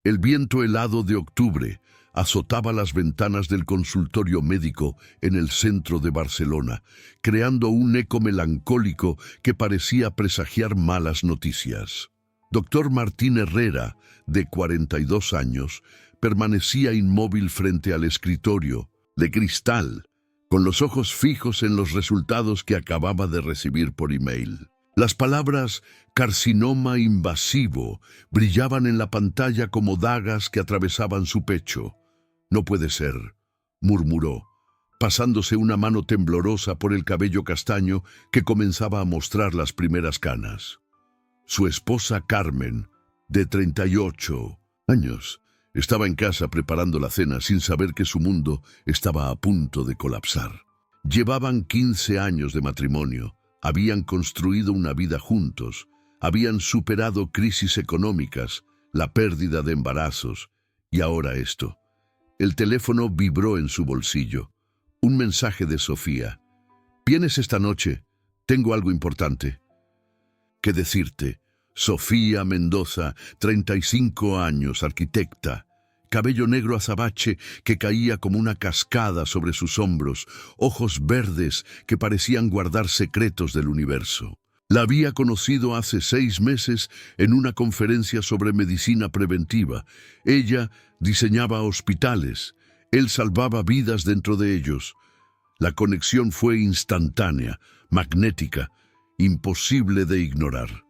El viento helado de octubre azotaba las ventanas del consultorio médico en el centro de Barcelona, creando un eco melancólico que parecía presagiar malas noticias. Doctor Martín Herrera, de 42 años, permanecía inmóvil frente al escritorio, de cristal, con los ojos fijos en los resultados que acababa de recibir por email. Las palabras «carcinoma invasivo» brillaban en la pantalla como dagas que atravesaban su pecho. «No puede ser», murmuró, pasándose una mano temblorosa por el cabello castaño que comenzaba a mostrar las primeras canas. Su esposa Carmen, de 38 años, estaba en casa preparando la cena sin saber que su mundo estaba a punto de colapsar. Llevaban 15 años de matrimonio, habían construido una vida juntos, habían superado crisis económicas, la pérdida de embarazos, y ahora esto. El teléfono vibró en su bolsillo. Un mensaje de Sofía. «¿Vienes esta noche? Tengo algo importante». «¿Qué decirte?» Sofía Mendoza, 35 años, arquitecta, cabello negro azabache que caía como una cascada sobre sus hombros, ojos verdes que parecían guardar secretos del universo. La había conocido hace 6 meses en una conferencia sobre medicina preventiva. Ella diseñaba hospitales, él salvaba vidas dentro de ellos. La conexión fue instantánea, magnética, imposible de ignorar.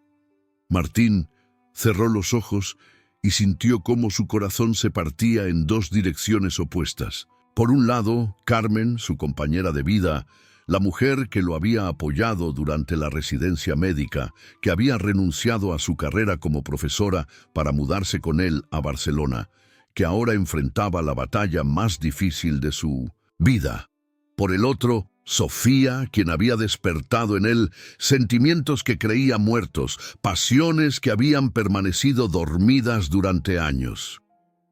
Martín cerró los ojos y sintió cómo su corazón se partía en 2 direcciones opuestas. Por un lado, Carmen, su compañera de vida, la mujer que lo había apoyado durante la residencia médica, que había renunciado a su carrera como profesora para mudarse con él a Barcelona, que ahora enfrentaba la batalla más difícil de su vida. Por el otro, Sofía, quien había despertado en él sentimientos que creía muertos, pasiones que habían permanecido dormidas durante años.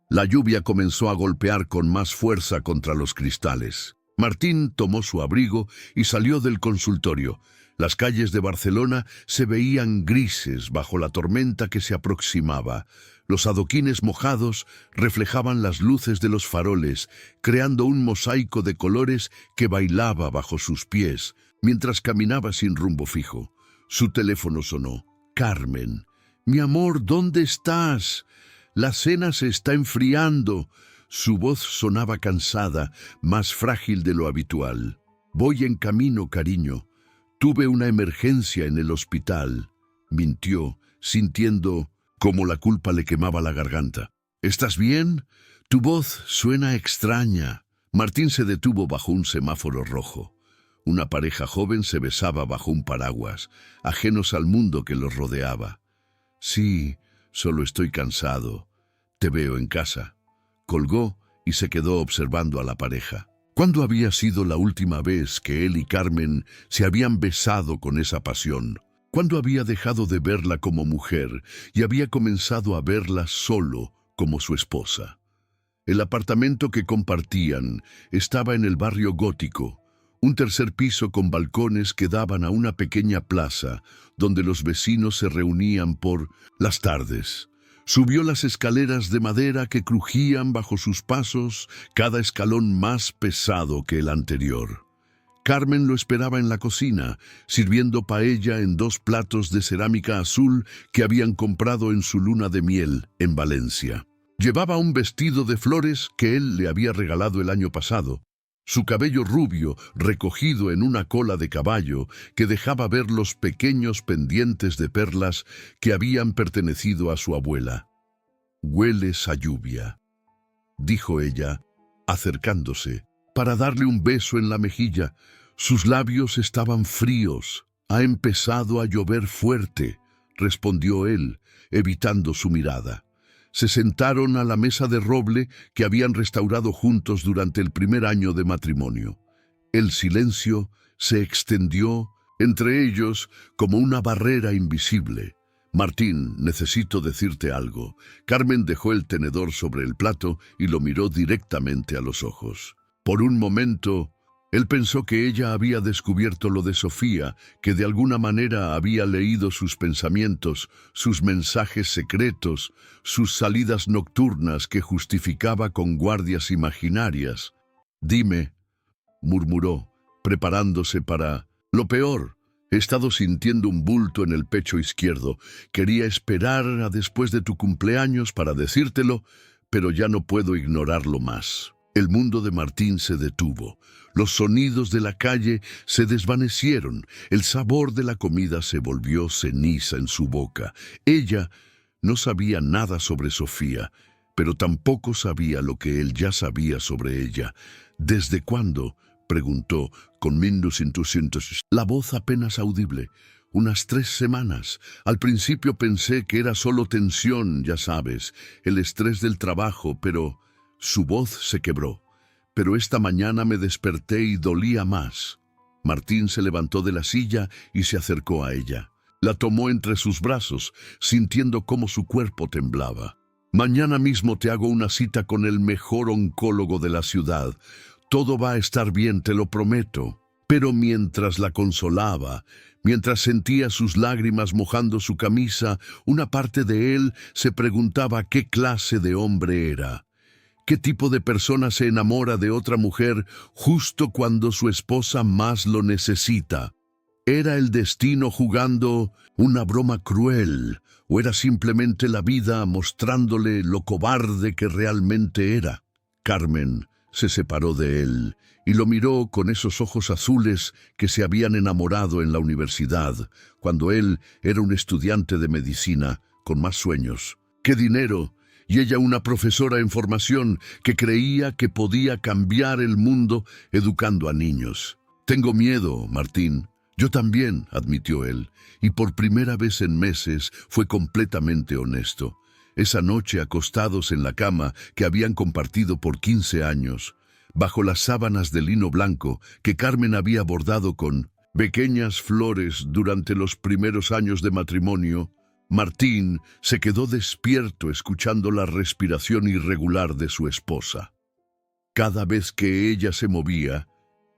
La lluvia comenzó a golpear con más fuerza contra los cristales. Martín tomó su abrigo y salió del consultorio. Las calles de Barcelona se veían grises bajo la tormenta que se aproximaba. Los adoquines mojados reflejaban las luces de los faroles, creando un mosaico de colores que bailaba bajo sus pies, mientras caminaba sin rumbo fijo. Su teléfono sonó. «Carmen, mi amor, ¿dónde estás? La cena se está enfriando». Su voz sonaba cansada, más frágil de lo habitual. «Voy en camino, cariño. Tuve una emergencia en el hospital», mintió, sintiendo como la culpa le quemaba la garganta. «¿Estás bien? Tu voz suena extraña». Martín se detuvo bajo un semáforo rojo. Una pareja joven se besaba bajo un paraguas, ajenos al mundo que los rodeaba. «Sí, solo estoy cansado. Te veo en casa». Colgó y se quedó observando a la pareja. ¿Cuándo había sido la última vez que él y Carmen se habían besado con esa pasión? ¿Cuándo había dejado de verla como mujer y había comenzado a verla solo como su esposa? El apartamento que compartían estaba en el barrio gótico, un 3er piso con balcones que daban a una pequeña plaza donde los vecinos se reunían por las tardes. Subió las escaleras de madera que crujían bajo sus pasos, cada escalón más pesado que el anterior. Carmen lo esperaba en la cocina, sirviendo paella en 2 platos de cerámica azul que habían comprado en su luna de miel en Valencia. Llevaba un vestido de flores que él le había regalado el año pasado. Su cabello rubio, recogido en una cola de caballo, que dejaba ver los pequeños pendientes de perlas que habían pertenecido a su abuela. «Hueles a lluvia», dijo ella, acercándose, para darle un beso en la mejilla. Sus labios estaban fríos. «Ha empezado a llover fuerte», respondió él, evitando su mirada. Se sentaron a la mesa de roble que habían restaurado juntos durante el primer año de matrimonio. El silencio se extendió entre ellos como una barrera invisible. «Martín, necesito decirte algo». Carmen dejó el tenedor sobre el plato y lo miró directamente a los ojos. Por un momento Él pensó que ella había descubierto lo de Sofía, que de alguna manera había leído sus pensamientos, sus mensajes secretos, sus salidas nocturnas que justificaba con guardias imaginarias. «Dime», murmuró, preparándose para... «Lo peor, he estado sintiendo un bulto en el pecho izquierdo. Quería esperar a después de tu cumpleaños para decírtelo, pero ya no puedo ignorarlo más». El mundo de Martín se detuvo. Los sonidos de la calle se desvanecieron. El sabor de la comida se volvió ceniza en su boca. Ella no sabía nada sobre Sofía, pero tampoco sabía lo que él ya sabía sobre ella. «¿Desde cuándo?», preguntó, con minus intuiciones, la voz apenas audible. «Unas 3 semanas. Al principio pensé que era solo tensión, ya sabes, el estrés del trabajo, pero...» Su voz se quebró. «Pero esta mañana me desperté y dolía más». Martín se levantó de la silla y se acercó a ella. La tomó entre sus brazos, sintiendo cómo su cuerpo temblaba. «Mañana mismo te hago una cita con el mejor oncólogo de la ciudad. Todo va a estar bien, te lo prometo». Pero mientras la consolaba, mientras sentía sus lágrimas mojando su camisa, una parte de él se preguntaba qué clase de hombre era. ¿Qué tipo de persona se enamora de otra mujer justo cuando su esposa más lo necesita? ¿Era el destino jugando una broma cruel o era simplemente la vida mostrándole lo cobarde que realmente era? Carmen se separó de él y lo miró con esos ojos azules que se habían enamorado en la universidad, cuando él era un estudiante de medicina con más sueños que dinero, y ella una profesora en formación que creía que podía cambiar el mundo educando a niños. «Tengo miedo, Martín». «Yo también», admitió él, y por primera vez en meses fue completamente honesto. Esa noche, acostados en la cama que habían compartido por 15 años, bajo las sábanas de lino blanco que Carmen había bordado con pequeñas flores durante los primeros años de matrimonio, Martín se quedó despierto escuchando la respiración irregular de su esposa. Cada vez que ella se movía,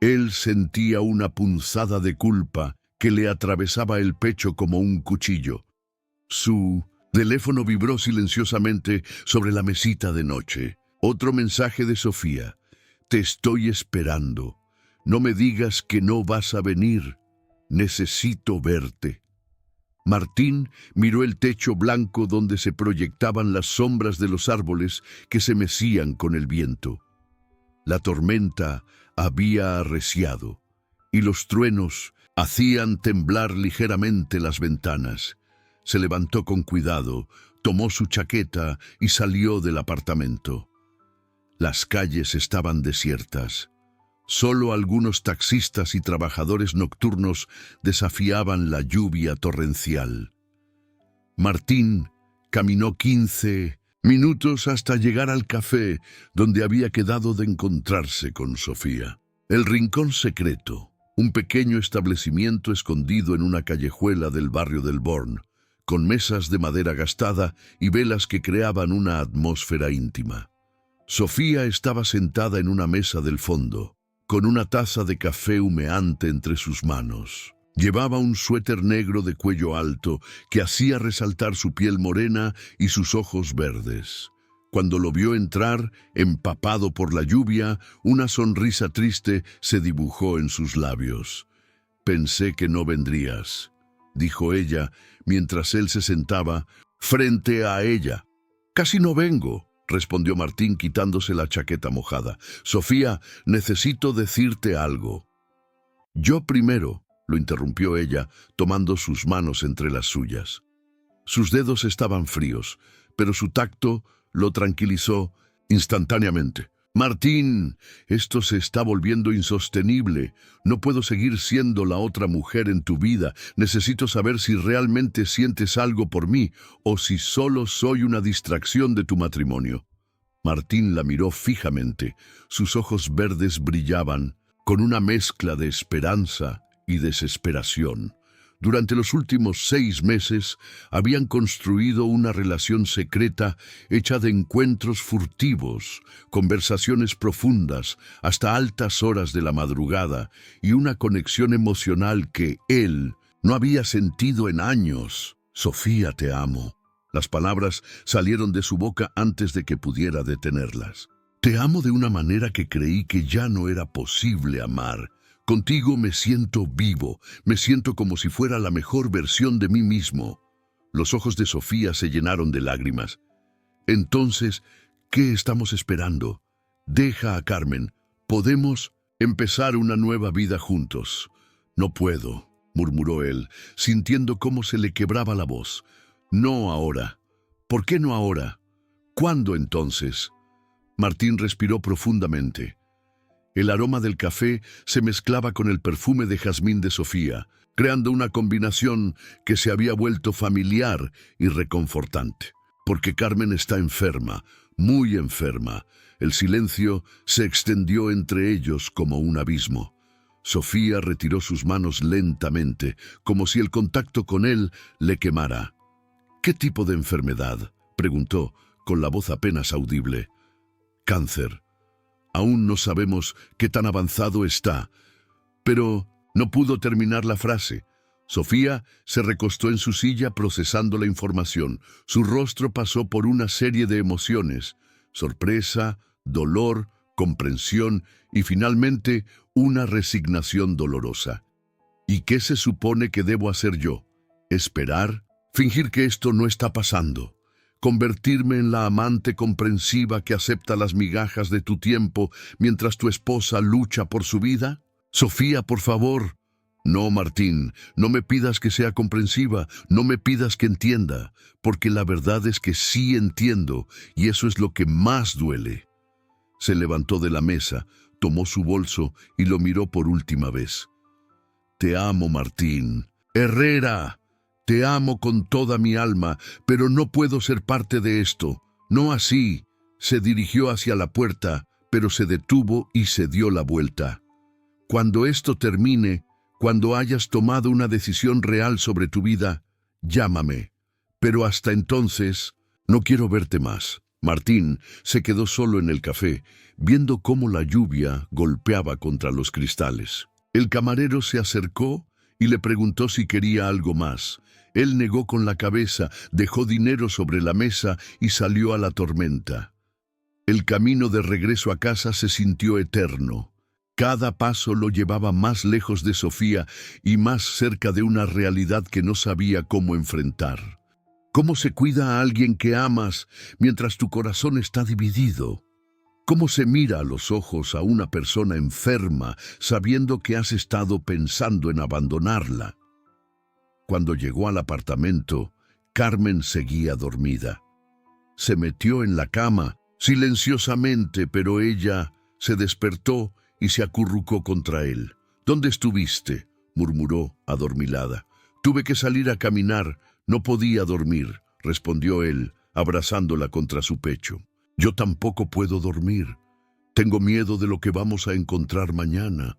él sentía una punzada de culpa que le atravesaba el pecho como un cuchillo. Su teléfono vibró silenciosamente sobre la mesita de noche. Otro mensaje de Sofía. «Te estoy esperando. No me digas que no vas a venir. Necesito verte». Martín miró el techo blanco donde se proyectaban las sombras de los árboles que se mecían con el viento. La tormenta había arreciado y los truenos hacían temblar ligeramente las ventanas. Se levantó con cuidado, tomó su chaqueta y salió del apartamento. Las calles estaban desiertas. Solo algunos taxistas y trabajadores nocturnos desafiaban la lluvia torrencial. Martín caminó 15 minutos hasta llegar al café donde había quedado de encontrarse con Sofía. El Rincón Secreto, un pequeño establecimiento escondido en una callejuela del barrio del Born, con mesas de madera gastada y velas que creaban una atmósfera íntima. Sofía estaba sentada en una mesa del fondo, con una taza de café humeante entre sus manos. Llevaba un suéter negro de cuello alto que hacía resaltar su piel morena y sus ojos verdes. Cuando lo vio entrar, empapado por la lluvia, una sonrisa triste se dibujó en sus labios. «Pensé que no vendrías», dijo ella, mientras él se sentaba frente a ella. «Casi no vengo», respondió Martín quitándose la chaqueta mojada. «Sofía, necesito decirte algo». «Yo primero», lo interrumpió ella, tomando sus manos entre las suyas. Sus dedos estaban fríos, pero su tacto lo tranquilizó instantáneamente. «Martín, esto se está volviendo insostenible. No puedo seguir siendo la otra mujer en tu vida. Necesito saber si realmente sientes algo por mí o si solo soy una distracción de tu matrimonio». Martín la miró fijamente. Sus ojos verdes brillaban con una mezcla de esperanza y desesperación. Durante los últimos 6 meses habían construido una relación secreta hecha de encuentros furtivos, conversaciones profundas hasta altas horas de la madrugada y una conexión emocional que él no había sentido en años. Sofía, te amo. Las palabras salieron de su boca antes de que pudiera detenerlas. Te amo de una manera que creí que ya no era posible amar. Contigo me siento vivo, me siento como si fuera la mejor versión de mí mismo. Los ojos de Sofía se llenaron de lágrimas. Entonces, ¿qué estamos esperando? Deja a Carmen. Podemos empezar una nueva vida juntos. No puedo, murmuró él, sintiendo cómo se le quebraba la voz. No ahora. ¿Por qué no ahora? ¿Cuándo entonces? Martín respiró profundamente. El aroma del café se mezclaba con el perfume de jazmín de Sofía, creando una combinación que se había vuelto familiar y reconfortante. Porque Carmen está enferma, muy enferma. El silencio se extendió entre ellos como un abismo. Sofía retiró sus manos lentamente, como si el contacto con él le quemara. ¿Qué tipo de enfermedad?, preguntó, con la voz apenas audible. Cáncer. Aún no sabemos qué tan avanzado está. Pero no pudo terminar la frase. Sofía se recostó en su silla procesando la información. Su rostro pasó por una serie de emociones: sorpresa, dolor, comprensión y finalmente una resignación dolorosa. ¿Y qué se supone que debo hacer yo? ¿Esperar? ¿Fingir que esto no está pasando? ¿Convertirme en la amante comprensiva que acepta las migajas de tu tiempo mientras tu esposa lucha por su vida? Sofía, por favor. No, Martín, no me pidas que sea comprensiva, no me pidas que entienda, porque la verdad es que sí entiendo, y eso es lo que más duele. Se levantó de la mesa, tomó su bolso y lo miró por última vez. Te amo, Martín. Herrera. Te amo con toda mi alma, pero no puedo ser parte de esto. No así. Se dirigió hacia la puerta, pero se detuvo y se dio la vuelta. Cuando esto termine, cuando hayas tomado una decisión real sobre tu vida, llámame. Pero hasta entonces, no quiero verte más. Martín se quedó solo en el café, viendo cómo la lluvia golpeaba contra los cristales. El camarero se acercó y le preguntó si quería algo más. Él negó con la cabeza, dejó dinero sobre la mesa y salió a la tormenta. El camino de regreso a casa se sintió eterno. Cada paso lo llevaba más lejos de Sofía y más cerca de una realidad que no sabía cómo enfrentar. ¿Cómo se cuida a alguien que amas mientras tu corazón está dividido? ¿Cómo se mira a los ojos a una persona enferma sabiendo que has estado pensando en abandonarla? Cuando llegó al apartamento, Carmen seguía dormida. Se metió en la cama, silenciosamente, pero ella se despertó y se acurrucó contra él. ¿Dónde estuviste?, murmuró, adormilada. Tuve que salir a caminar, no podía dormir, respondió él, abrazándola contra su pecho. Yo tampoco puedo dormir. Tengo miedo de lo que vamos a encontrar mañana.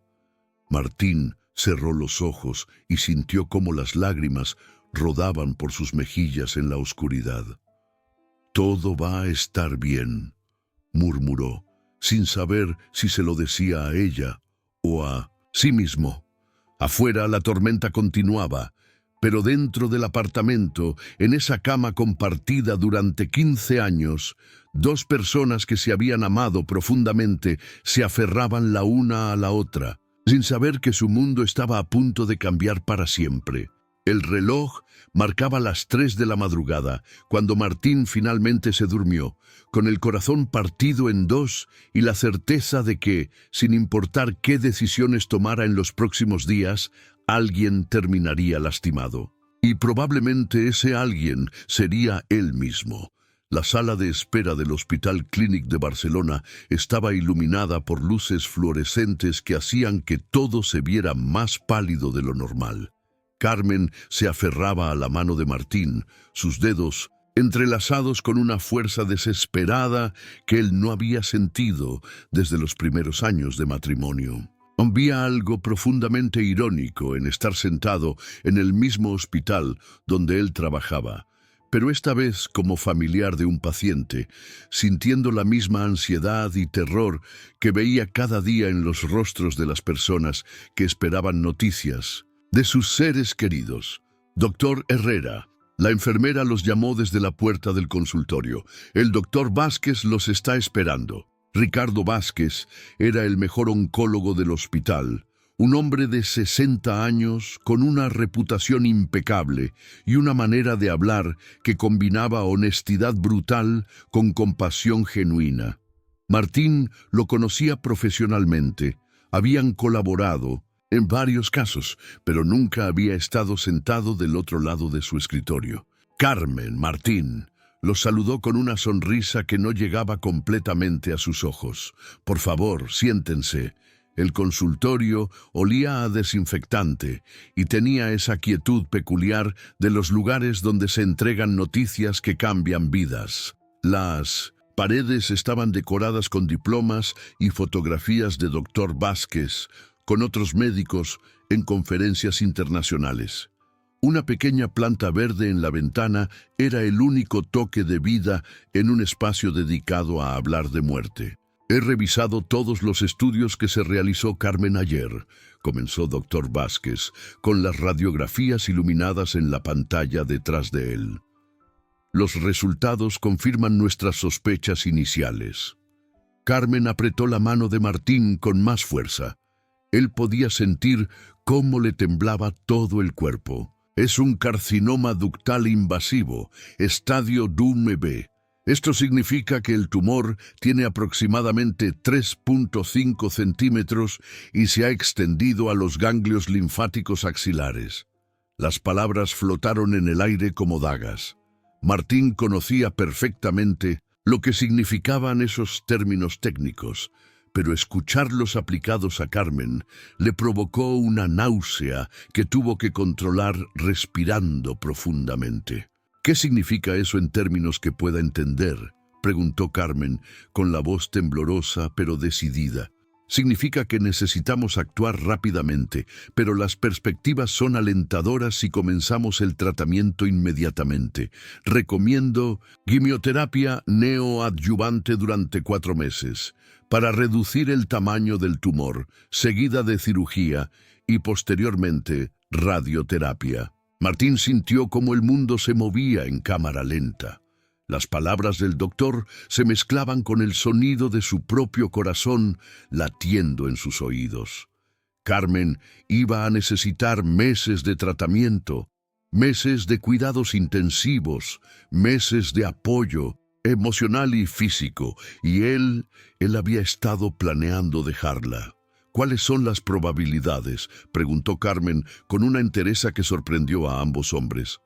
Martín cerró los ojos y sintió cómo las lágrimas rodaban por sus mejillas en la oscuridad. Todo va a estar bien, murmuró, sin saber si se lo decía a ella o a sí mismo. Afuera la tormenta continuaba, pero dentro del apartamento, en esa cama compartida durante 15 años, 2 personas que se habían amado profundamente se aferraban la una a la otra, sin saber que su mundo estaba a punto de cambiar para siempre. El reloj marcaba las 3 de la madrugada, cuando Martín finalmente se durmió, con el corazón partido en 2 y la certeza de que, sin importar qué decisiones tomara en los próximos días, alguien terminaría lastimado. Y probablemente ese alguien sería él mismo. La sala de espera del Hospital Clínic de Barcelona estaba iluminada por luces fluorescentes que hacían que todo se viera más pálido de lo normal. Carmen se aferraba a la mano de Martín, sus dedos entrelazados con una fuerza desesperada que él no había sentido desde los primeros años de matrimonio. Había algo profundamente irónico en estar sentado en el mismo hospital donde él trabajaba, pero esta vez como familiar de un paciente, sintiendo la misma ansiedad y terror que veía cada día en los rostros de las personas que esperaban noticias de sus seres queridos. Doctor Herrera. La enfermera los llamó desde la puerta del consultorio. El doctor Vázquez los está esperando. Ricardo Vázquez era el mejor oncólogo del hospital, un hombre de 60 años con una reputación impecable y una manera de hablar que combinaba honestidad brutal con compasión genuina. Martín lo conocía profesionalmente, habían colaborado en varios casos, pero nunca había estado sentado del otro lado de su escritorio. Carmen Martín los saludó con una sonrisa que no llegaba completamente a sus ojos. Por favor, siéntense. El consultorio olía a desinfectante y tenía esa quietud peculiar de los lugares donde se entregan noticias que cambian vidas. Las paredes estaban decoradas con diplomas y fotografías de Dr. Vázquez, con otros médicos en conferencias internacionales. Una pequeña planta verde en la ventana era el único toque de vida en un espacio dedicado a hablar de muerte. He revisado todos los estudios que se realizó Carmen ayer, comenzó Dr. Vázquez, con las radiografías iluminadas en la pantalla detrás de él. Los resultados confirman nuestras sospechas iniciales. Carmen apretó la mano de Martín con más fuerza. Él podía sentir cómo le temblaba todo el cuerpo. Es un carcinoma ductal invasivo, estadio DUM-B. Esto significa que el tumor tiene aproximadamente 3.5 centímetros y se ha extendido a los ganglios linfáticos axilares. Las palabras flotaron en el aire como dagas. Martín conocía perfectamente lo que significaban esos términos técnicos, pero escucharlos aplicados a Carmen le provocó una náusea que tuvo que controlar respirando profundamente. ¿Qué significa eso en términos que pueda entender?, preguntó Carmen, con la voz temblorosa pero decidida. Significa que necesitamos actuar rápidamente, pero las perspectivas son alentadoras si comenzamos el tratamiento inmediatamente. Recomiendo quimioterapia neoadyuvante durante 4 meses, para reducir el tamaño del tumor, seguida de cirugía y posteriormente radioterapia. Martín sintió cómo el mundo se movía en cámara lenta. Las palabras del doctor se mezclaban con el sonido de su propio corazón latiendo en sus oídos. Carmen iba a necesitar meses de tratamiento, meses de cuidados intensivos, meses de apoyo emocional y físico, y él había estado planeando dejarla. ¿Cuáles son las probabilidades?, preguntó Carmen con una entereza que sorprendió a ambos hombres.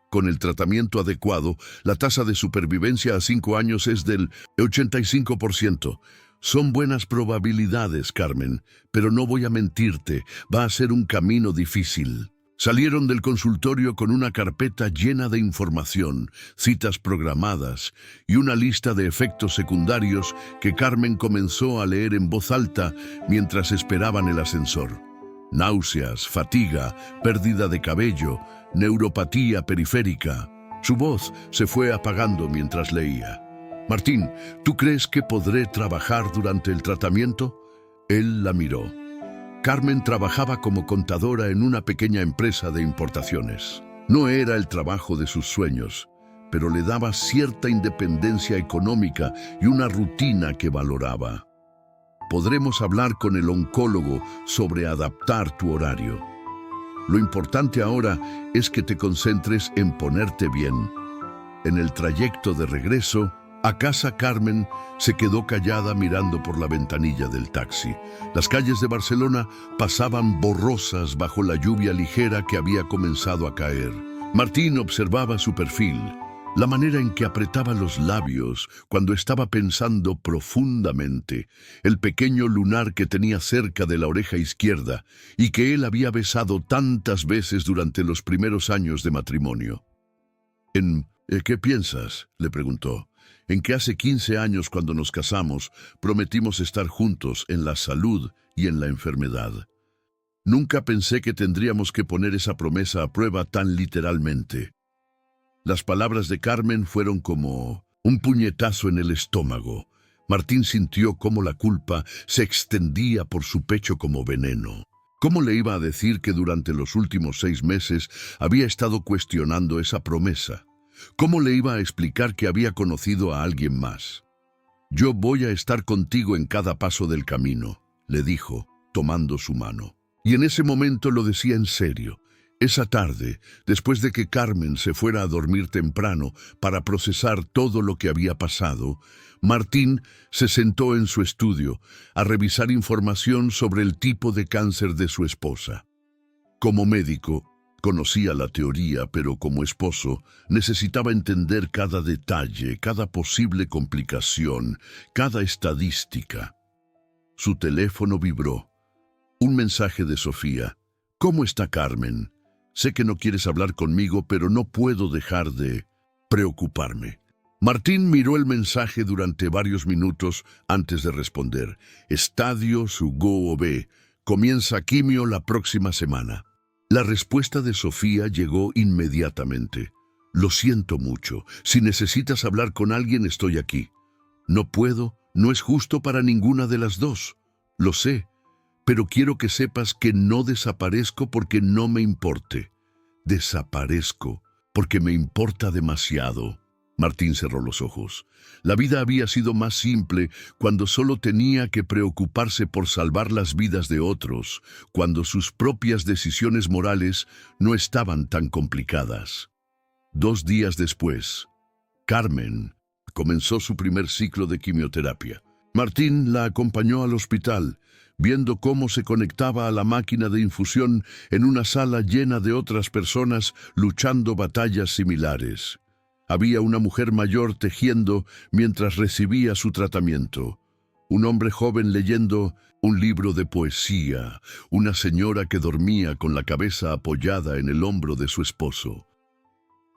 Con el tratamiento adecuado, la tasa de supervivencia a 5 años es del 85%. Son buenas probabilidades, Carmen, pero no voy a mentirte, va a ser un camino difícil. Salieron del consultorio con una carpeta llena de información, citas programadas y una lista de efectos secundarios que Carmen comenzó a leer en voz alta mientras esperaban el ascensor. Náuseas, fatiga, pérdida de cabello, neuropatía periférica. Su voz se fue apagando mientras leía. Martín, ¿tú crees que podré trabajar durante el tratamiento? Él la miró. Carmen trabajaba como contadora en una pequeña empresa de importaciones. No era el trabajo de sus sueños, pero le daba cierta independencia económica y una rutina que valoraba. Podremos hablar con el oncólogo sobre adaptar tu horario. Lo importante ahora es que te concentres en ponerte bien. En el trayecto de regreso a casa, Carmen se quedó callada mirando por la ventanilla del taxi. Las calles de Barcelona pasaban borrosas bajo la lluvia ligera que había comenzado a caer. Martín observaba su perfil, la manera en que apretaba los labios cuando estaba pensando profundamente, el pequeño lunar que tenía cerca de la oreja izquierda y que él había besado tantas veces durante los primeros años de matrimonio. ¿En qué piensas?, le preguntó. En que hace 15 años, cuando nos casamos, prometimos estar juntos en la salud y en la enfermedad. Nunca pensé que tendríamos que poner esa promesa a prueba tan literalmente. Las palabras de Carmen fueron como un puñetazo en el estómago. Martín sintió cómo la culpa se extendía por su pecho como veneno. ¿Cómo le iba a decir que durante los últimos 6 meses había estado cuestionando esa promesa? ¿Cómo le iba a explicar que había conocido a alguien más? Yo voy a estar contigo en cada paso del camino, le dijo, tomando su mano. Y en ese momento lo decía en serio. Esa tarde, después de que Carmen se fuera a dormir temprano para procesar todo lo que había pasado, Martín se sentó en su estudio a revisar información sobre el tipo de cáncer de su esposa. Como médico, conocía la teoría, pero como esposo necesitaba entender cada detalle, cada posible complicación, cada estadística. Su teléfono vibró. Un mensaje de Sofía. ¿Cómo está Carmen? Sé que no quieres hablar conmigo, pero no puedo dejar de preocuparme. Martín miró el mensaje durante varios minutos antes de responder. Estadio Sugo B. Comienza quimio la próxima semana. La respuesta de Sofía llegó inmediatamente. Lo siento mucho. Si necesitas hablar con alguien, estoy aquí. No puedo, no es justo para ninguna de las dos. Lo sé, pero quiero que sepas que no desaparezco porque no me importe. Desaparezco porque me importa demasiado. Martín cerró los ojos. La vida había sido más simple cuando solo tenía que preocuparse por salvar las vidas de otros, cuando sus propias decisiones morales no estaban tan complicadas. 2 días después, Carmen comenzó su primer ciclo de quimioterapia. Martín la acompañó al hospital, viendo cómo se conectaba a la máquina de infusión en una sala llena de otras personas luchando batallas similares. Había una mujer mayor tejiendo mientras recibía su tratamiento, un hombre joven leyendo un libro de poesía, una señora que dormía con la cabeza apoyada en el hombro de su esposo.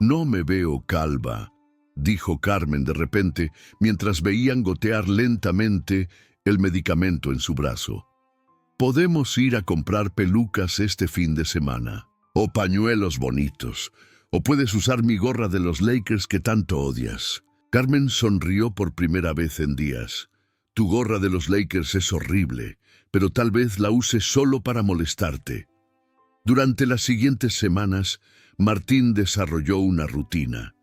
«No me veo calva», dijo Carmen de repente, mientras veían gotear lentamente el medicamento en su brazo. «Podemos ir a comprar pelucas este fin de semana, o pañuelos bonitos, o puedes usar mi gorra de los Lakers que tanto odias». Carmen sonrió por primera vez en días. «Tu gorra de los Lakers es horrible, pero tal vez la uses solo para molestarte». Durante las siguientes semanas, Martín desarrolló una rutina.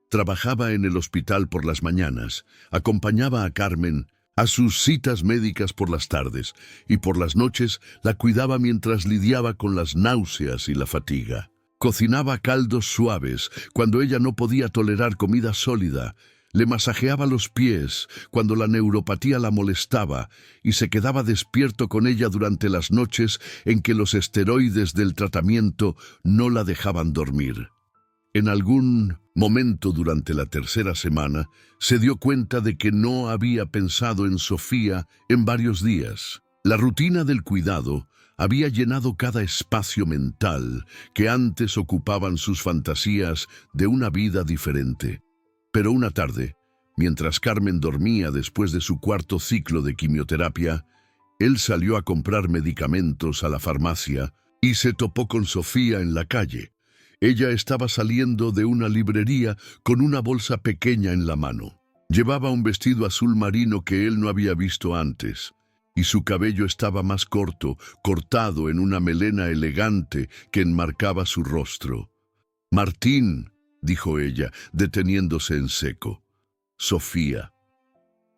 Trabajaba en el hospital por las mañanas, acompañaba a Carmen a sus citas médicas por las tardes y por las noches la cuidaba mientras lidiaba con las náuseas y la fatiga. Cocinaba caldos suaves cuando ella no podía tolerar comida sólida, le masajeaba los pies cuando la neuropatía la molestaba y se quedaba despierto con ella durante las noches en que los esteroides del tratamiento no la dejaban dormir. En algún momento durante la 3ª semana, se dio cuenta de que no había pensado en Sofía en varios días. La rutina del cuidado había llenado cada espacio mental que antes ocupaban sus fantasías de una vida diferente. Pero una tarde, mientras Carmen dormía después de su 4º ciclo de quimioterapia, él salió a comprar medicamentos a la farmacia y se topó con Sofía en la calle. Ella estaba saliendo de una librería con una bolsa pequeña en la mano. Llevaba un vestido azul marino que él no había visto antes, y su cabello estaba más corto, cortado en una melena elegante que enmarcaba su rostro. «Martín», dijo ella, deteniéndose en seco. «Sofía».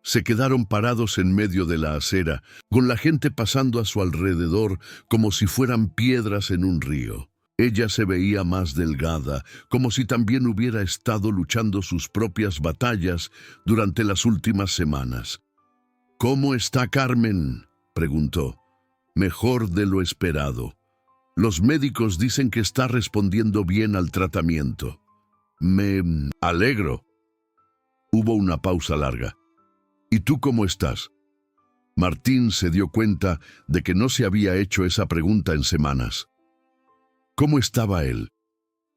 Se quedaron parados en medio de la acera, con la gente pasando a su alrededor como si fueran piedras en un río. Ella se veía más delgada, como si también hubiera estado luchando sus propias batallas durante las últimas semanas. «¿Cómo está Carmen?», preguntó. «Mejor de lo esperado. Los médicos dicen que está respondiendo bien al tratamiento». «Me alegro». Hubo una pausa larga. «¿Y tú cómo estás?». Martín se dio cuenta de que no se había hecho esa pregunta en semanas. ¿Cómo estaba él?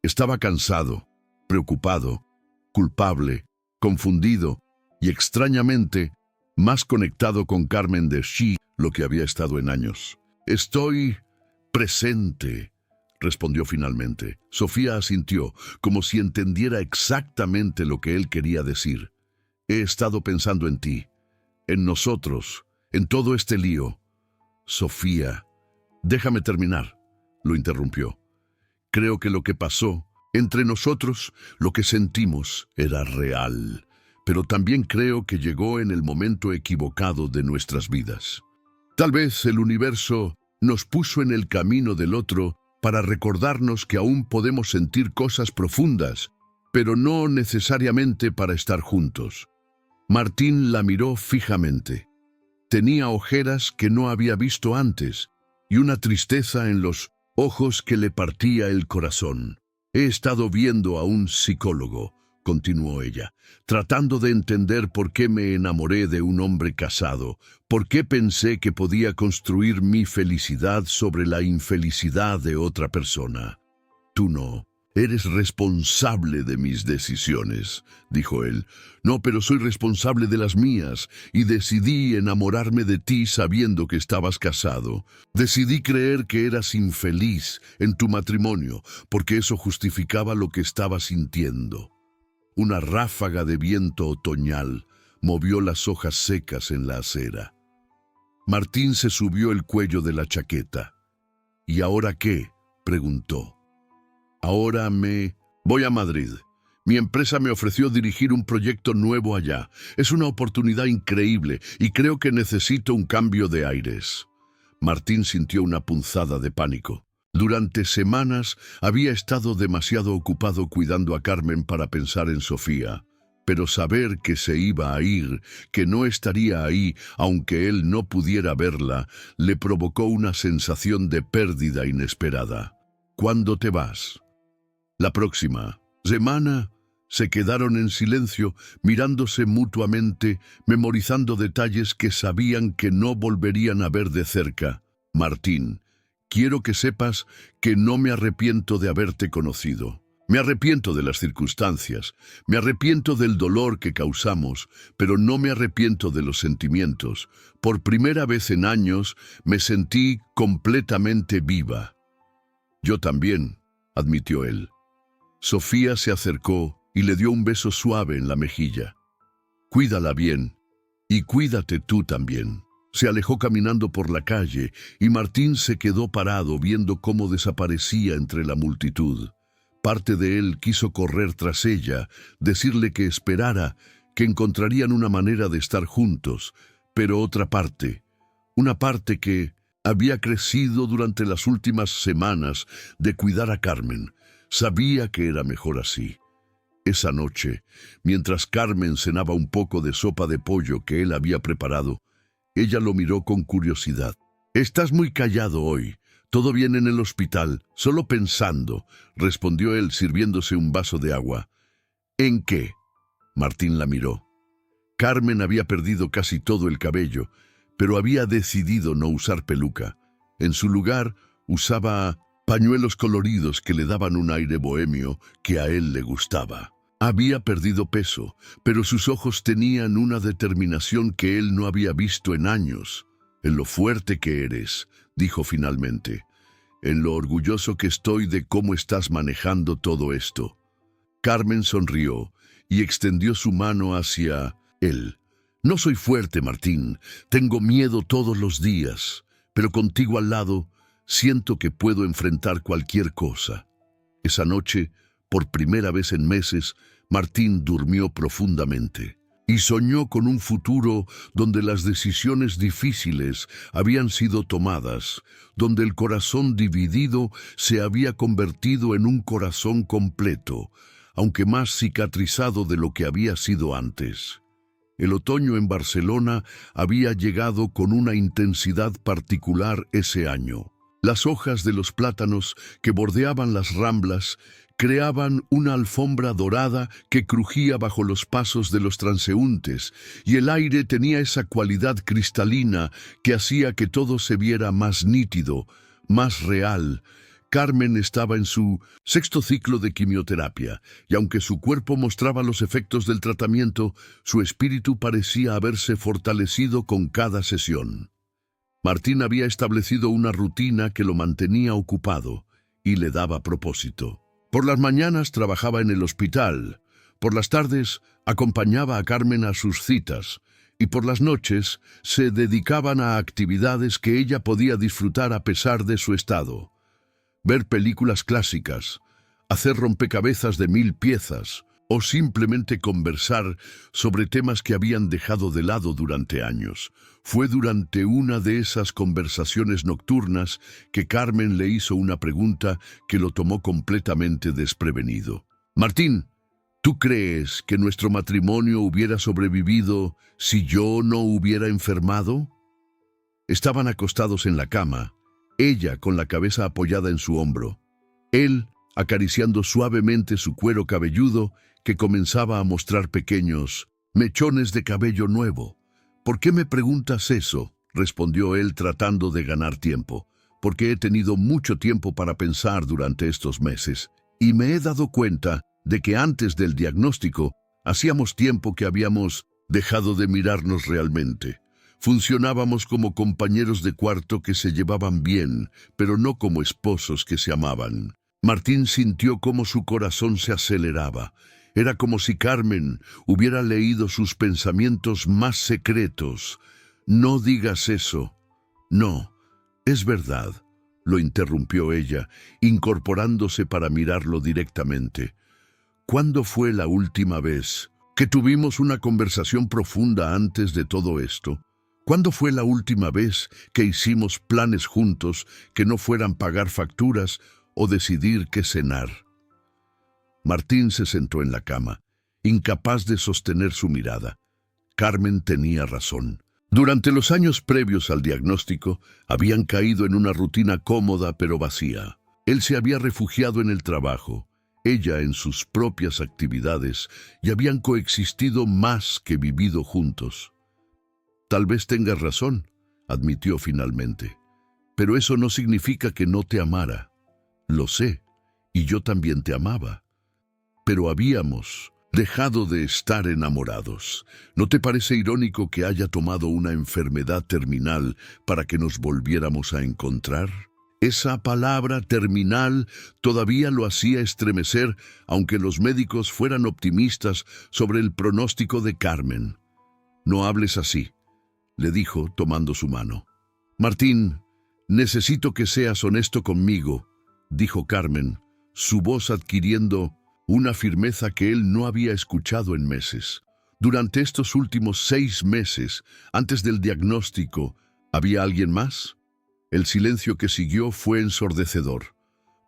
Estaba cansado, preocupado, culpable, confundido y extrañamente más conectado con Carmen de Shi, lo que había estado en años. «Estoy presente», respondió finalmente. Sofía asintió, como si entendiera exactamente lo que él quería decir. «He estado pensando en ti, en nosotros, en todo este lío». «Sofía, déjame terminar», lo interrumpió. «Creo que lo que pasó entre nosotros, lo que sentimos, era real, pero también creo que llegó en el momento equivocado de nuestras vidas. Tal vez el universo nos puso en el camino del otro para recordarnos que aún podemos sentir cosas profundas, pero no necesariamente para estar juntos». Martín la miró fijamente. Tenía ojeras que no había visto antes y una tristeza en los ojos que le partía el corazón. «He estado viendo a un psicólogo», continuó ella, «tratando de entender por qué me enamoré de un hombre casado, por qué pensé que podía construir mi felicidad sobre la infelicidad de otra persona. Tú no. Eres responsable de mis decisiones», dijo él. «No, pero soy responsable de las mías, y decidí enamorarme de ti sabiendo que estabas casado. Decidí creer que eras infeliz en tu matrimonio, porque eso justificaba lo que estaba sintiendo». Una ráfaga de viento otoñal movió las hojas secas en la acera. Martín se subió el cuello de la chaqueta. «¿Y ahora qué?», preguntó. «Ahora voy a Madrid. Mi empresa me ofreció dirigir un proyecto nuevo allá. Es una oportunidad increíble y creo que necesito un cambio de aires». Martín sintió una punzada de pánico. Durante semanas había estado demasiado ocupado cuidando a Carmen para pensar en Sofía. Pero saber que se iba a ir, que no estaría ahí, aunque él no pudiera verla, le provocó una sensación de pérdida inesperada. «¿Cuándo te vas?». «La próxima semana». Se quedaron en silencio, mirándose mutuamente, memorizando detalles que sabían que no volverían a ver de cerca. «Martín, quiero que sepas que no me arrepiento de haberte conocido. Me arrepiento de las circunstancias, me arrepiento del dolor que causamos, pero no me arrepiento de los sentimientos. Por primera vez en años me sentí completamente viva». «Yo también», admitió él. Sofía se acercó y le dio un beso suave en la mejilla. «Cuídala bien, y cuídate tú también». Se alejó caminando por la calle y Martín se quedó parado viendo cómo desaparecía entre la multitud. Parte de él quiso correr tras ella, decirle que esperara, que encontrarían una manera de estar juntos, pero otra parte, una parte que había crecido durante las últimas semanas de cuidar a Carmen, sabía que era mejor así. Esa noche, mientras Carmen cenaba un poco de sopa de pollo que él había preparado, ella lo miró con curiosidad. «Estás muy callado hoy. Todo bien en el hospital, solo pensando», respondió él sirviéndose un vaso de agua. «¿En qué?». Martín la miró. Carmen había perdido casi todo el cabello, pero había decidido no usar peluca. En su lugar, usaba pañuelos coloridos que le daban un aire bohemio que a él le gustaba. Había perdido peso, pero sus ojos tenían una determinación que él no había visto en años. «En lo fuerte que eres», dijo finalmente. «En lo orgulloso que estoy de cómo estás manejando todo esto». Carmen sonrió y extendió su mano hacia él. «No soy fuerte, Martín. Tengo miedo todos los días, pero contigo al lado siento que puedo enfrentar cualquier cosa». Esa noche, por primera vez en meses, Martín durmió profundamente y soñó con un futuro donde las decisiones difíciles habían sido tomadas, donde el corazón dividido se había convertido en un corazón completo, aunque más cicatrizado de lo que había sido antes. El otoño en Barcelona había llegado con una intensidad particular ese año. Las hojas de los plátanos que bordeaban las ramblas creaban una alfombra dorada que crujía bajo los pasos de los transeúntes, y el aire tenía esa cualidad cristalina que hacía que todo se viera más nítido, más real, Carmen estaba en su sexto ciclo de quimioterapia, y aunque su cuerpo mostraba los efectos del tratamiento, su espíritu parecía haberse fortalecido con cada sesión. Martín había establecido una rutina que lo mantenía ocupado y le daba propósito. Por las mañanas trabajaba en el hospital, por las tardes acompañaba a Carmen a sus citas, y por las noches se dedicaban a actividades que ella podía disfrutar a pesar de su estado. Ver películas clásicas, hacer rompecabezas de 1000 piezas o simplemente conversar sobre temas que habían dejado de lado durante años. Fue durante una de esas conversaciones nocturnas que Carmen le hizo una pregunta que lo tomó completamente desprevenido. Martín, ¿tú crees que nuestro matrimonio hubiera sobrevivido si yo no hubiera enfermado? Estaban acostados en la cama, ella con la cabeza apoyada en su hombro, él acariciando suavemente su cuero cabelludo que comenzaba a mostrar pequeños mechones de cabello nuevo. ¿Por qué me preguntas eso?, respondió él tratando de ganar tiempo. Porque he tenido mucho tiempo para pensar durante estos meses y me he dado cuenta de que antes del diagnóstico hacíamos tiempo que habíamos dejado de mirarnos realmente. Funcionábamos como compañeros de cuarto que se llevaban bien, pero no como esposos que se amaban. Martín sintió cómo su corazón se aceleraba. Era como si Carmen hubiera leído sus pensamientos más secretos. No digas eso. No, es verdad, lo interrumpió ella, incorporándose para mirarlo directamente. ¿Cuándo fue la última vez que tuvimos una conversación profunda antes de todo esto? ¿Cuándo fue la última vez que hicimos planes juntos que no fueran pagar facturas o decidir qué cenar? Martín se sentó en la cama, incapaz de sostener su mirada. Carmen tenía razón. Durante los años previos al diagnóstico, habían caído en una rutina cómoda pero vacía. Él se había refugiado en el trabajo, ella en sus propias actividades, y habían coexistido más que vivido juntos. Tal vez tengas razón, admitió finalmente, pero eso no significa que no te amara. Lo sé, y yo también te amaba. Pero habíamos dejado de estar enamorados. ¿No te parece irónico que haya tomado una enfermedad terminal para que nos volviéramos a encontrar? Esa palabra terminal todavía lo hacía estremecer, aunque los médicos fueran optimistas sobre el pronóstico de Carmen. No hables así, le dijo tomando su mano. Martín, necesito que seas honesto conmigo, dijo Carmen, su voz adquiriendo una firmeza que él no había escuchado en meses. Durante estos últimos 6 meses, antes del diagnóstico, ¿había alguien más? El silencio que siguió fue ensordecedor.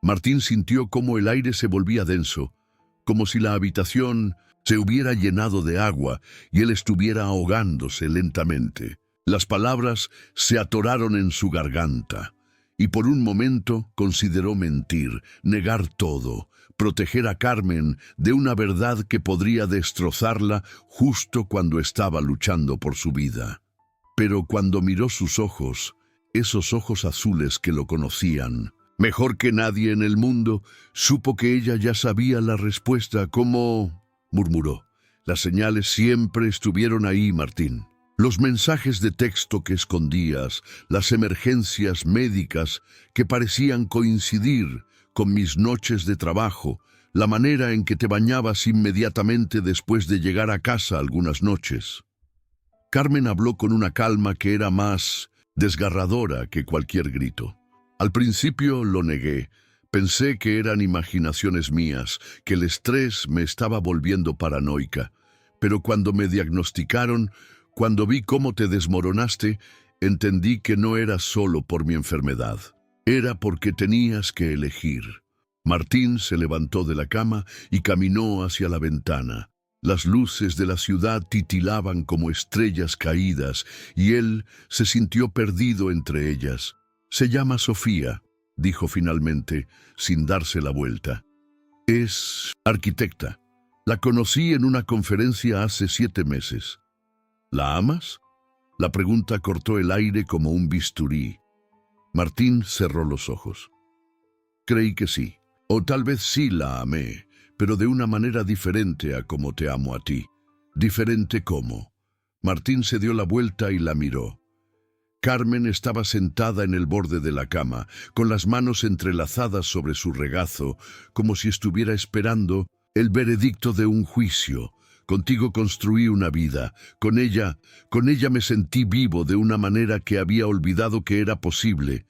Martín sintió cómo el aire se volvía denso, como si la habitación se hubiera llenado de agua y él estuviera ahogándose lentamente. Las palabras se atoraron en su garganta, y por un momento consideró mentir, negar todo, proteger a Carmen de una verdad que podría destrozarla justo cuando estaba luchando por su vida. Pero cuando miró sus ojos, esos ojos azules que lo conocían, mejor que nadie en el mundo, supo que ella ya sabía la respuesta. ¿Cómo?, murmuró. Las señales siempre estuvieron ahí, Martín. Los mensajes de texto que escondías, las emergencias médicas que parecían coincidir con mis noches de trabajo, la manera en que te bañabas inmediatamente después de llegar a casa algunas noches. Carmen habló con una calma que era más desgarradora que cualquier grito. Al principio lo negué. Pensé que eran imaginaciones mías, que el estrés me estaba volviendo paranoica. Pero cuando me diagnosticaron, cuando vi cómo te desmoronaste, entendí que no era solo por mi enfermedad. Era porque tenías que elegir. Martín se levantó de la cama y caminó hacia la ventana. Las luces de la ciudad titilaban como estrellas caídas y él se sintió perdido entre ellas. Se llama Sofía, dijo finalmente, sin darse la vuelta. Es arquitecta. La conocí en una conferencia hace 7 meses. ¿La amas? La pregunta cortó el aire como un bisturí. Martín cerró los ojos. Creí que sí. O tal vez sí la amé, pero de una manera diferente a como te amo a ti. ¿Diferente cómo? Martín se dio la vuelta y la miró. Carmen estaba sentada en el borde de la cama, con las manos entrelazadas sobre su regazo, como si estuviera esperando el veredicto de un juicio. Contigo construí una vida. Con ella me sentí vivo de una manera que había olvidado que era posible.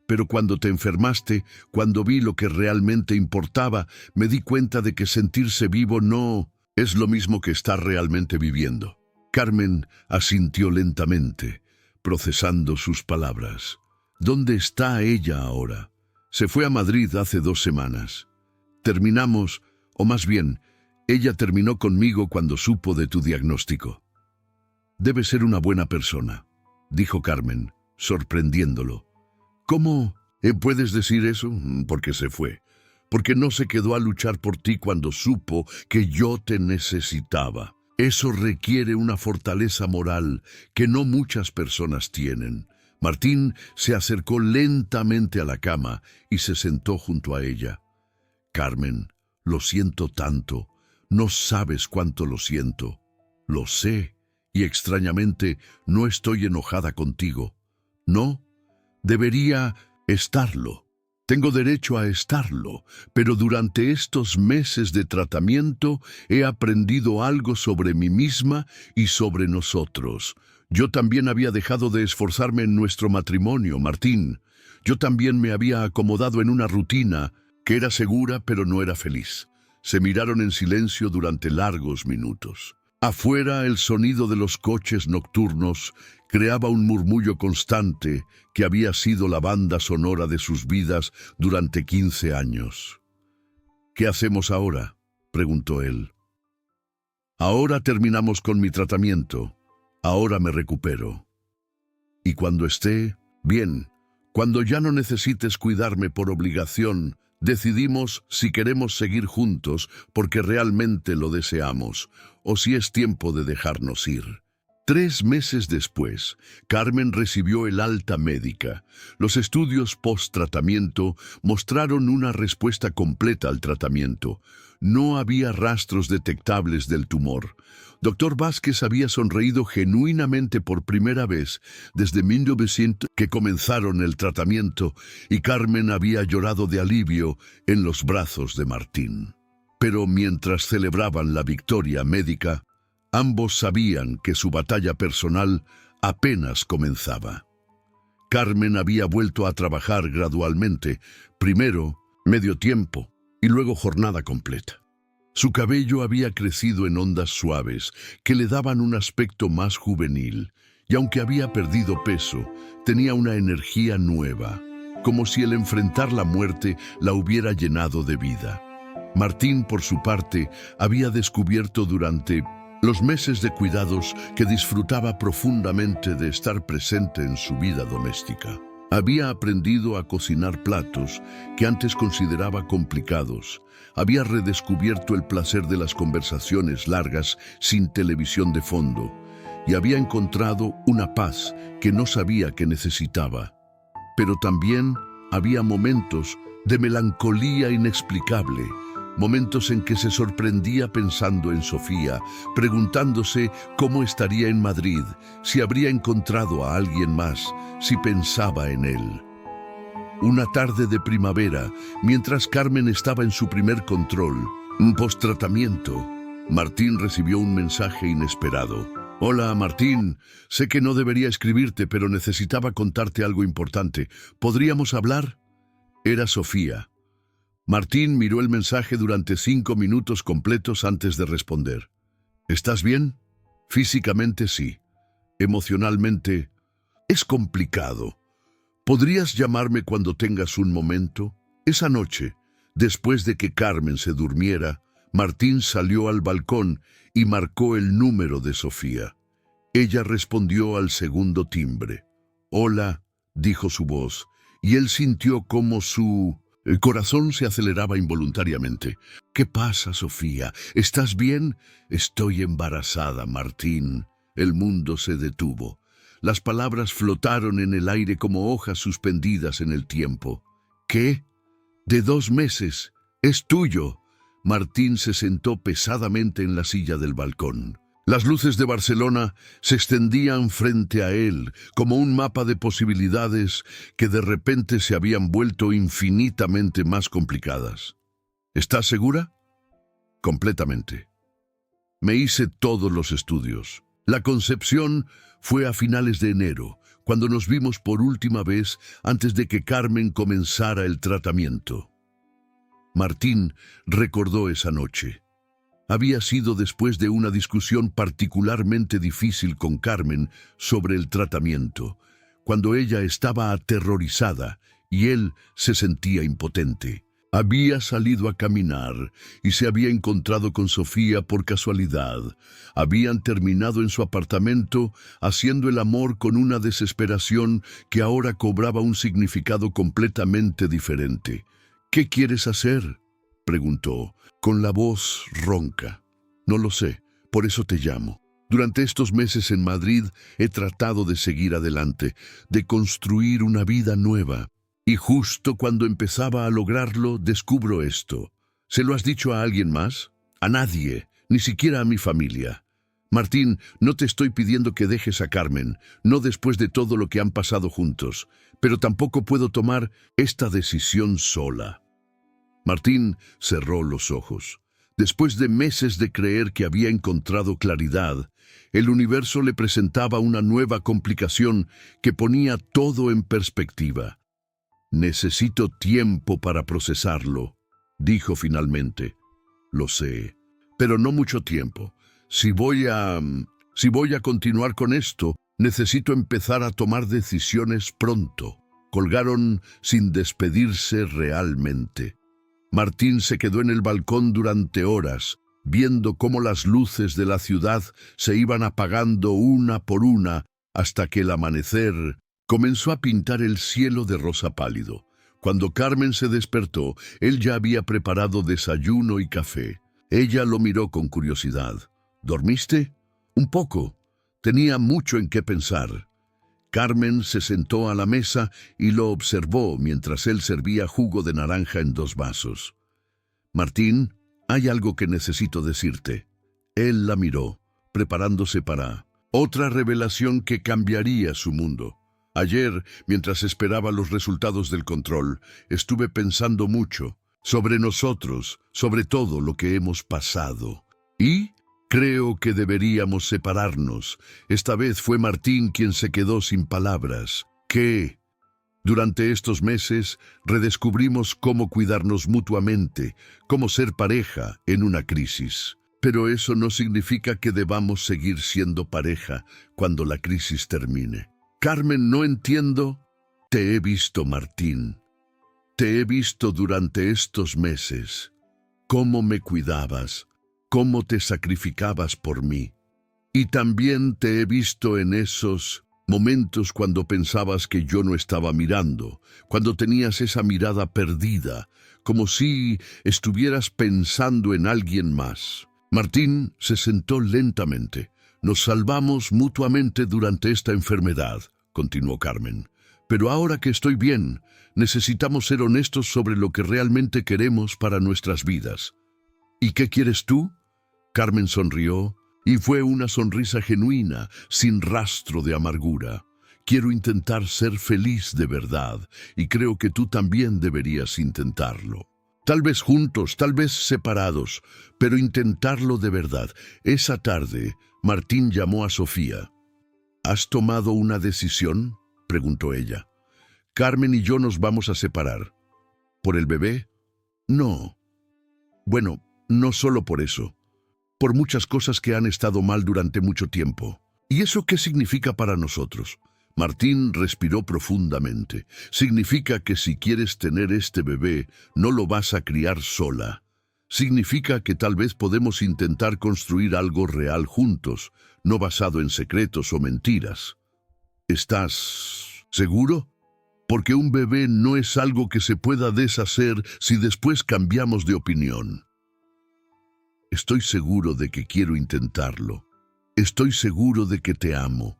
Pero cuando te enfermaste, cuando vi lo que realmente importaba, me di cuenta de que sentirse vivo no es lo mismo que estar realmente viviendo. Carmen asintió lentamente, procesando sus palabras. ¿Dónde está ella ahora? Se fue a Madrid hace 2 semanas. Terminamos, o más bien, ella terminó conmigo cuando supo de tu diagnóstico. Debe ser una buena persona, dijo Carmen, sorprendiéndolo. ¿Cómo puedes decir eso? Porque se fue. Porque no se quedó a luchar por ti cuando supo que yo te necesitaba. Eso requiere una fortaleza moral que no muchas personas tienen. Martín se acercó lentamente a la cama y se sentó junto a ella. Carmen, lo siento tanto. No sabes cuánto lo siento. Lo sé, y extrañamente no estoy enojada contigo. No, debería estarlo. Tengo derecho a estarlo, pero durante estos meses de tratamiento he aprendido algo sobre mí misma y sobre nosotros. Yo también había dejado de esforzarme en nuestro matrimonio, Martín. Yo también me había acomodado en una rutina que era segura pero no era feliz. Se miraron en silencio durante largos minutos. Afuera, el sonido de los coches nocturnos creaba un murmullo constante que había sido la banda sonora de sus vidas durante 15 años. ¿Qué hacemos ahora?, preguntó él. Ahora terminamos con mi tratamiento. Ahora me recupero. Y cuando esté bien, cuando ya no necesites cuidarme por obligación, decidimos si queremos seguir juntos porque realmente lo deseamos, o si es tiempo de dejarnos ir. 3 meses después, Carmen recibió el alta médica. Los estudios post-tratamiento mostraron una respuesta completa al tratamiento. No había rastros detectables del tumor. Dr. Vázquez había sonreído genuinamente por primera vez desde 1900 que comenzaron el tratamiento y Carmen había llorado de alivio en los brazos de Martín. Pero mientras celebraban la victoria médica, ambos sabían que su batalla personal apenas comenzaba. Carmen había vuelto a trabajar gradualmente, primero medio tiempo y luego jornada completa. Su cabello había crecido en ondas suaves que le daban un aspecto más juvenil, y aunque había perdido peso, tenía una energía nueva, como si el enfrentar la muerte la hubiera llenado de vida. Martín, por su parte, había descubierto durante los meses de cuidados que disfrutaba profundamente de estar presente en su vida doméstica. Había aprendido a cocinar platos que antes consideraba complicados. Había redescubierto el placer de las conversaciones largas sin televisión de fondo y había encontrado una paz que no sabía que necesitaba. Pero también había momentos de melancolía inexplicable, momentos en que se sorprendía pensando en Sofía, preguntándose cómo estaría en Madrid, si habría encontrado a alguien más, si pensaba en él. Una tarde de primavera, mientras Carmen estaba en su primer control, un post-tratamiento, Martín recibió un mensaje inesperado. Hola, Martín. Sé que no debería escribirte, pero necesitaba contarte algo importante. ¿Podríamos hablar? Era Sofía. Martín miró el mensaje durante 5 minutos completos antes de responder. ¿Estás bien? Físicamente sí. Emocionalmente es complicado. ¿Podrías llamarme cuando tengas un momento? Esa noche, después de que Carmen se durmiera, Martín salió al balcón y marcó el número de Sofía. Ella respondió al segundo timbre. Hola, dijo su voz, y él sintió como el corazón se aceleraba involuntariamente. ¿Qué pasa, Sofía? ¿Estás bien? Estoy embarazada, Martín. El mundo se detuvo. Las palabras flotaron en el aire como hojas suspendidas en el tiempo. ¿Qué? De 2 meses. Es tuyo. Martín se sentó pesadamente en la silla del balcón. Las luces de Barcelona se extendían frente a él como un mapa de posibilidades que de repente se habían vuelto infinitamente más complicadas. ¿Estás segura? Completamente. Me hice todos los estudios. La concepción fue a finales de enero, cuando nos vimos por última vez antes de que Carmen comenzara el tratamiento. Martín recordó esa noche. Había sido después de una discusión particularmente difícil con Carmen sobre el tratamiento, cuando ella estaba aterrorizada y él se sentía impotente. Había salido a caminar y se había encontrado con Sofía por casualidad. Habían terminado en su apartamento haciendo el amor con una desesperación que ahora cobraba un significado completamente diferente. ¿Qué quieres hacer?, preguntó, con la voz ronca. No lo sé, por eso te llamo. Durante estos meses en Madrid he tratado de seguir adelante, de construir una vida nueva. Y justo cuando empezaba a lograrlo, descubro esto. ¿Se lo has dicho a alguien más? A nadie, ni siquiera a mi familia. Martín, no te estoy pidiendo que dejes a Carmen, no después de todo lo que han pasado juntos, pero tampoco puedo tomar esta decisión sola. Martín cerró los ojos. Después de meses de creer que había encontrado claridad, el universo le presentaba una nueva complicación que ponía todo en perspectiva. Necesito tiempo para procesarlo, dijo finalmente. Lo sé, pero no mucho tiempo. Si voy a continuar con esto, necesito empezar a tomar decisiones pronto. Colgaron sin despedirse realmente. Martín se quedó en el balcón durante horas, viendo cómo las luces de la ciudad se iban apagando una por una hasta que el amanecer comenzó a pintar el cielo de rosa pálido. Cuando Carmen se despertó, él ya había preparado desayuno y café. Ella lo miró con curiosidad. ¿Dormiste? Un poco. Tenía mucho en qué pensar. Carmen se sentó a la mesa y lo observó mientras él servía jugo de naranja en 2 vasos. Martín, hay algo que necesito decirte. Él la miró, preparándose para otra revelación que cambiaría su mundo. Ayer, mientras esperaba los resultados del control, estuve pensando mucho sobre nosotros, sobre todo lo que hemos pasado. Y creo que deberíamos separarnos. Esta vez fue Martín quien se quedó sin palabras. ¿Qué? Durante estos meses redescubrimos cómo cuidarnos mutuamente, cómo ser pareja en una crisis. Pero eso no significa que debamos seguir siendo pareja cuando la crisis termine. Carmen, no entiendo. Te he visto, Martín. Te he visto durante estos meses. Cómo me cuidabas, cómo te sacrificabas por mí. Y también te he visto en esos momentos cuando pensabas que yo no estaba mirando, cuando tenías esa mirada perdida, como si estuvieras pensando en alguien más. Martín se sentó lentamente. Nos salvamos mutuamente durante esta enfermedad, continuó Carmen. Pero ahora que estoy bien, necesitamos ser honestos sobre lo que realmente queremos para nuestras vidas. ¿Y qué quieres tú? Carmen sonrió, y fue una sonrisa genuina, sin rastro de amargura. Quiero intentar ser feliz de verdad, y creo que tú también deberías intentarlo. Tal vez juntos, tal vez separados, pero intentarlo de verdad. Esa tarde, Martín llamó a Sofía. ¿Has tomado una decisión?, preguntó ella. Carmen y yo nos vamos a separar. ¿Por el bebé? No. Bueno, no solo por eso. Por muchas cosas que han estado mal durante mucho tiempo. ¿Y eso qué significa para nosotros? Martín respiró profundamente. Significa que si quieres tener este bebé, no lo vas a criar sola. Significa que tal vez podemos intentar construir algo real juntos, no basado en secretos o mentiras. ¿Estás seguro? Porque un bebé no es algo que se pueda deshacer si después cambiamos de opinión. Estoy seguro de que quiero intentarlo. Estoy seguro de que te amo.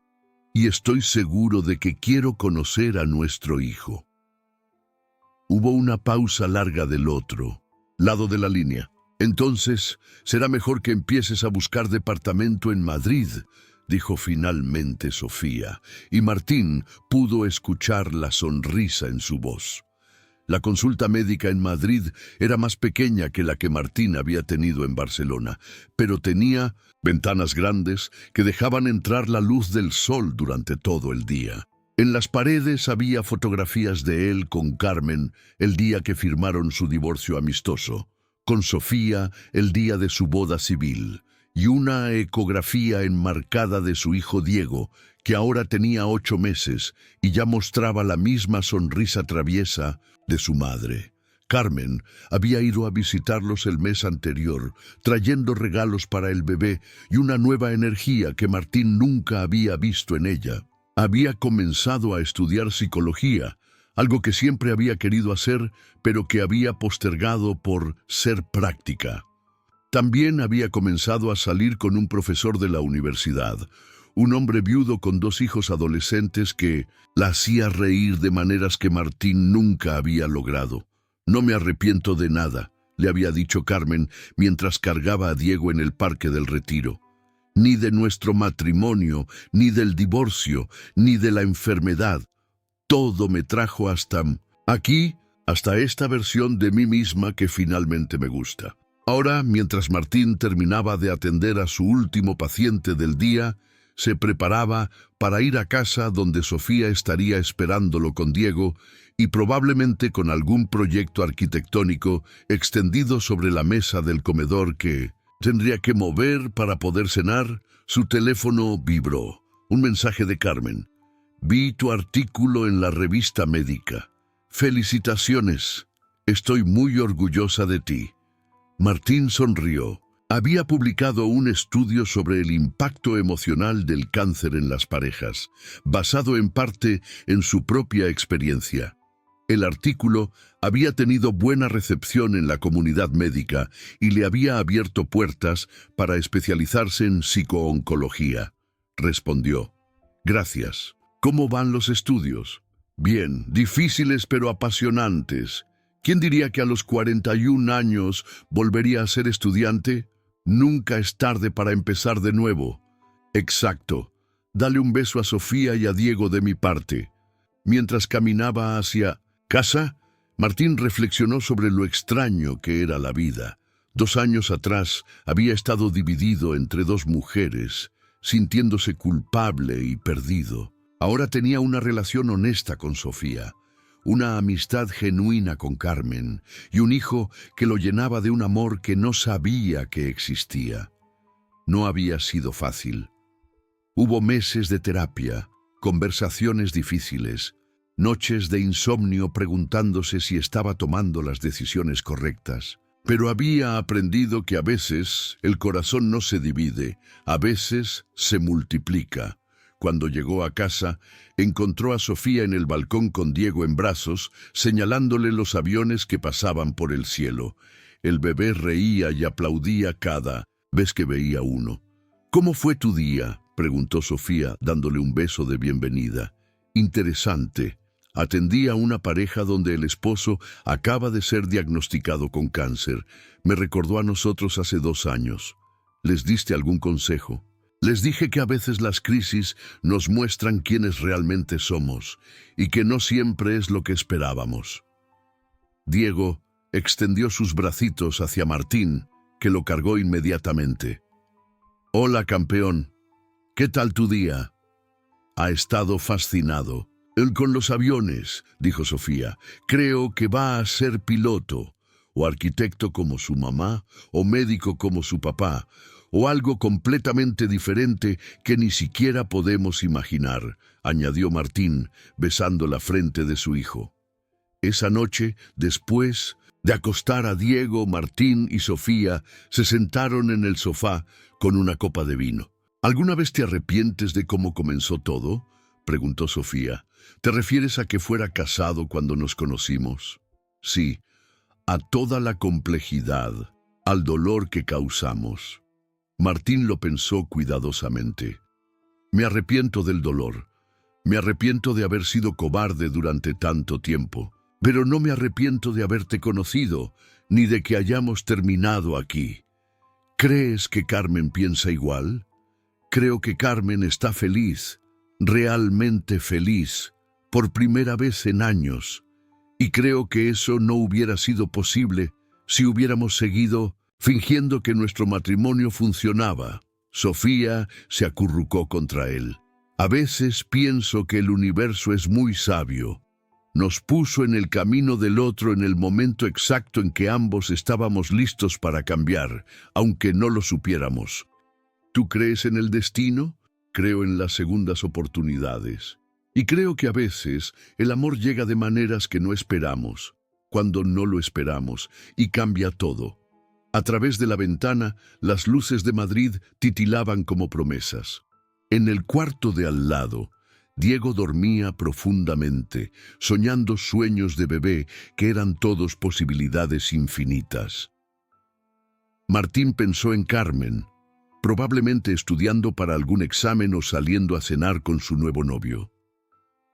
Y estoy seguro de que quiero conocer a nuestro hijo. Hubo una pausa larga del otro lado de la línea. Entonces, será mejor que empieces a buscar departamento en Madrid, dijo finalmente Sofía, y Martín pudo escuchar la sonrisa en su voz. La consulta médica en Madrid era más pequeña que la que Martín había tenido en Barcelona, pero tenía ventanas grandes que dejaban entrar la luz del sol durante todo el día. En las paredes había fotografías de él con Carmen el día que firmaron su divorcio amistoso, con Sofía el día de su boda civil, y una ecografía enmarcada de su hijo Diego, que ahora tenía 8 meses y ya mostraba la misma sonrisa traviesa de su madre. Carmen había ido a visitarlos el mes anterior, trayendo regalos para el bebé y una nueva energía que Martín nunca había visto en ella. Había comenzado a estudiar psicología, algo que siempre había querido hacer, pero que había postergado por ser práctica. También había comenzado a salir con un profesor de la universidad, un hombre viudo con 2 hijos adolescentes que la hacía reír de maneras que Martín nunca había logrado. «No me arrepiento de nada», le había dicho Carmen mientras cargaba a Diego en el Parque del Retiro. «Ni de nuestro matrimonio, ni del divorcio, ni de la enfermedad. Todo me trajo hasta aquí, hasta esta versión de mí misma que finalmente me gusta». Ahora, mientras Martín terminaba de atender a su último paciente del día, se preparaba para ir a casa donde Sofía estaría esperándolo con Diego y probablemente con algún proyecto arquitectónico extendido sobre la mesa del comedor que tendría que mover para poder cenar. Su teléfono vibró. Un mensaje de Carmen. «Vi tu artículo en la revista médica. Felicitaciones. Estoy muy orgullosa de ti». Martín sonrió. Había publicado un estudio sobre el impacto emocional del cáncer en las parejas, basado en parte en su propia experiencia. El artículo había tenido buena recepción en la comunidad médica y le había abierto puertas para especializarse en psicooncología. Respondió. «Gracias. ¿Cómo van los estudios?» «Bien, difíciles pero apasionantes. ¿Quién diría que a los 41 años volvería a ser estudiante? Nunca es tarde para empezar de nuevo». «Exacto. Dale un beso a Sofía y a Diego de mi parte». Mientras caminaba hacia casa, Martín reflexionó sobre lo extraño que era la vida. 2 años atrás había estado dividido entre 2 mujeres, sintiéndose culpable y perdido. Ahora tenía una relación honesta con Sofía, una amistad genuina con Carmen y un hijo que lo llenaba de un amor que no sabía que existía. No había sido fácil. Hubo meses de terapia, conversaciones difíciles, noches de insomnio preguntándose si estaba tomando las decisiones correctas. Pero había aprendido que a veces el corazón no se divide, a veces se multiplica. Cuando llegó a casa, encontró a Sofía en el balcón con Diego en brazos, señalándole los aviones que pasaban por el cielo. El bebé reía y aplaudía cada vez que veía uno. «¿Cómo fue tu día?», preguntó Sofía, dándole un beso de bienvenida. «Interesante. Atendí a una pareja donde el esposo acaba de ser diagnosticado con cáncer. Me recordó a nosotros hace 2 años. ¿Les diste algún consejo?». «Les dije que a veces las crisis nos muestran quiénes realmente somos y que no siempre es lo que esperábamos». Diego extendió sus bracitos hacia Martín, que lo cargó inmediatamente. «Hola, campeón. ¿Qué tal tu día?». «Ha estado fascinado». «Él con los aviones», dijo Sofía. «Creo que va a ser piloto, o arquitecto como su mamá, o médico como su papá, o algo completamente diferente que ni siquiera podemos imaginar», añadió Martín, besando la frente de su hijo. Esa noche, después de acostar a Diego, Martín y Sofía, se sentaron en el sofá con una copa de vino. «¿Alguna vez te arrepientes de cómo comenzó todo?», preguntó Sofía. «¿Te refieres a que fuera casado cuando nos conocimos?». «Sí, a toda la complejidad, al dolor que causamos». Martín lo pensó cuidadosamente. «Me arrepiento del dolor. Me arrepiento de haber sido cobarde durante tanto tiempo. Pero no me arrepiento de haberte conocido, ni de que hayamos terminado aquí. ¿Crees que Carmen piensa igual? Creo que Carmen está feliz, realmente feliz, por primera vez en años. Y creo que eso no hubiera sido posible si hubiéramos seguido fingiendo que nuestro matrimonio funcionaba. Sofía se acurrucó contra él. A veces pienso que el universo es muy sabio. Nos puso en el camino del otro en el momento exacto en que ambos estábamos listos para cambiar, aunque no lo supiéramos. ¿Tú crees en el destino? Creo en las segundas oportunidades. Y creo que a veces el amor llega de maneras que no esperamos, cuando no lo esperamos, y cambia todo. A través de la ventana, las luces de Madrid titilaban como promesas. En el cuarto de al lado, Diego dormía profundamente, soñando sueños de bebé que eran todos posibilidades infinitas. Martín pensó en Carmen, probablemente estudiando para algún examen o saliendo a cenar con su nuevo novio.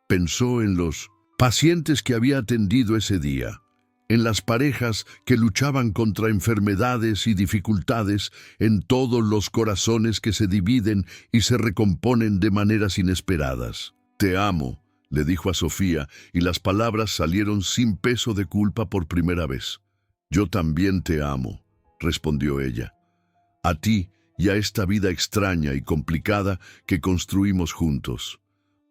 Pensó en los pacientes que había atendido ese día, en las parejas que luchaban contra enfermedades y dificultades, en todos los corazones que se dividen y se recomponen de maneras inesperadas. «Te amo», le dijo a Sofía, y las palabras salieron sin peso de culpa por primera vez. «Yo también te amo», respondió ella. «A ti y a esta vida extraña y complicada que construimos juntos».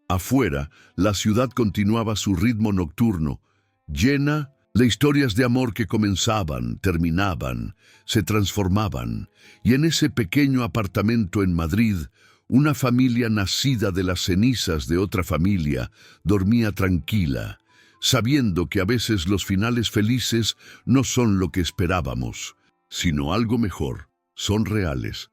Afuera, la ciudad continuaba su ritmo nocturno, llena de historias de amor que comenzaban, terminaban, se transformaban, y en ese pequeño apartamento en Madrid, una familia nacida de las cenizas de otra familia dormía tranquila, sabiendo que a veces los finales felices no son lo que esperábamos, sino algo mejor, son reales.